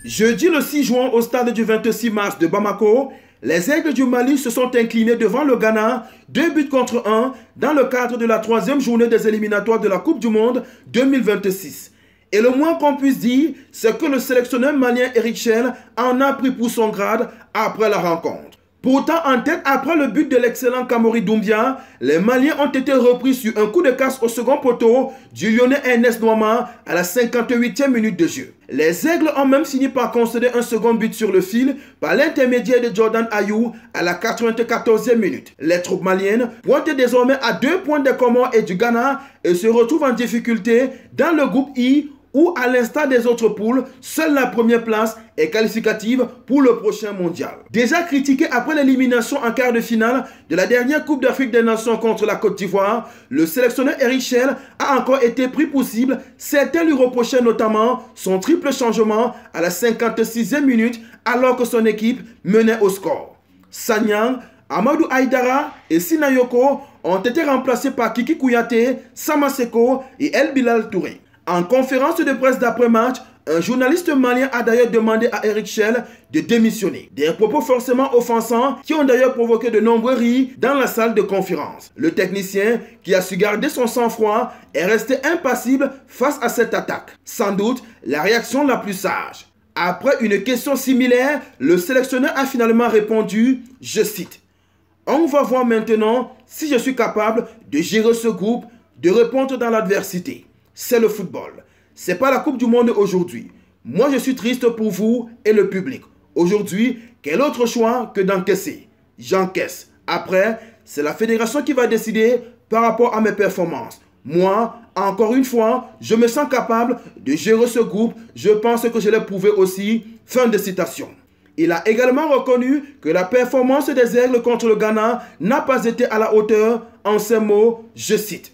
Jeudi le 6 juin au stade du 26 mars de Bamako, les Aigles du Mali se sont inclinés devant le Ghana, 2-1 dans le cadre de la 3e journée des éliminatoires de la Coupe du Monde 2026. Et le moins qu'on puisse dire, c'est que le sélectionneur malien Eric Chelle en a pris pour son grade après la rencontre. Pourtant, en tête après le but de l'excellent Kamori Doumbia, les Maliens ont été repris sur un coup de casse au second poteau du Lyonnais Ernest Noama à la 58e minute de jeu. Les Aigles ont même fini par concéder un second but sur le fil par l'intermédiaire de Jordan Ayew à la 94e minute. Les troupes maliennes pointent désormais à 2 points des Comores et du Ghana et se retrouvent en difficulté dans le groupe I, où, à l'instar des autres poules, seule la première place est qualificative pour le prochain mondial. Déjà critiqué après l'élimination en quart de finale de la dernière Coupe d'Afrique des Nations contre la Côte d'Ivoire, le sélectionneur Eric Chelle a encore été pris pour cible. Certains lui reprochaient notamment son triple changement à la 56e minute alors que son équipe menait au score. Sanyang, Amadou Aïdara et Sinayoko ont été remplacés par Kiki Kouyaté, Samaseko et El Bilal Touré. En conférence de presse d'après-match, un journaliste malien a d'ailleurs demandé à Eric Chelle de démissionner. Des propos forcément offensants qui ont d'ailleurs provoqué de nombreux rires dans la salle de conférence. Le technicien, qui a su garder son sang-froid, est resté impassible face à cette attaque. Sans doute la réaction la plus sage. Après une question similaire, le sélectionneur a finalement répondu, je cite, « On va voir maintenant si je suis capable de gérer ce groupe, de répondre dans l'adversité. C'est le football. C'est pas la Coupe du Monde aujourd'hui. Moi, je suis triste pour vous et le public. Aujourd'hui, quel autre choix que d'encaisser? J'encaisse. Après, c'est la fédération qui va décider par rapport à mes performances. Moi, encore une fois, je me sens capable de gérer ce groupe. Je pense que je l'ai prouvé aussi. » Fin de citation. Il a également reconnu que la performance des Aigles contre le Ghana n'a pas été à la hauteur. En ces mots, je cite.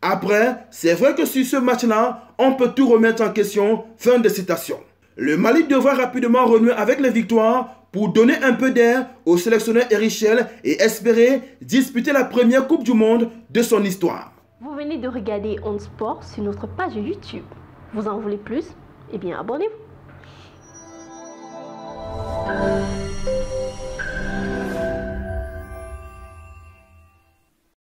Après, c'est vrai que sur ce match-là, on peut tout remettre en question. Fin de citation. Le Mali devra rapidement renouer avec les victoires pour donner un peu d'air au sélectionneur Eric Chelle et espérer disputer la première Coupe du Monde de son histoire. Vous venez de regarder On Sport sur notre page YouTube. Vous en voulez plus? Eh bien, abonnez-vous.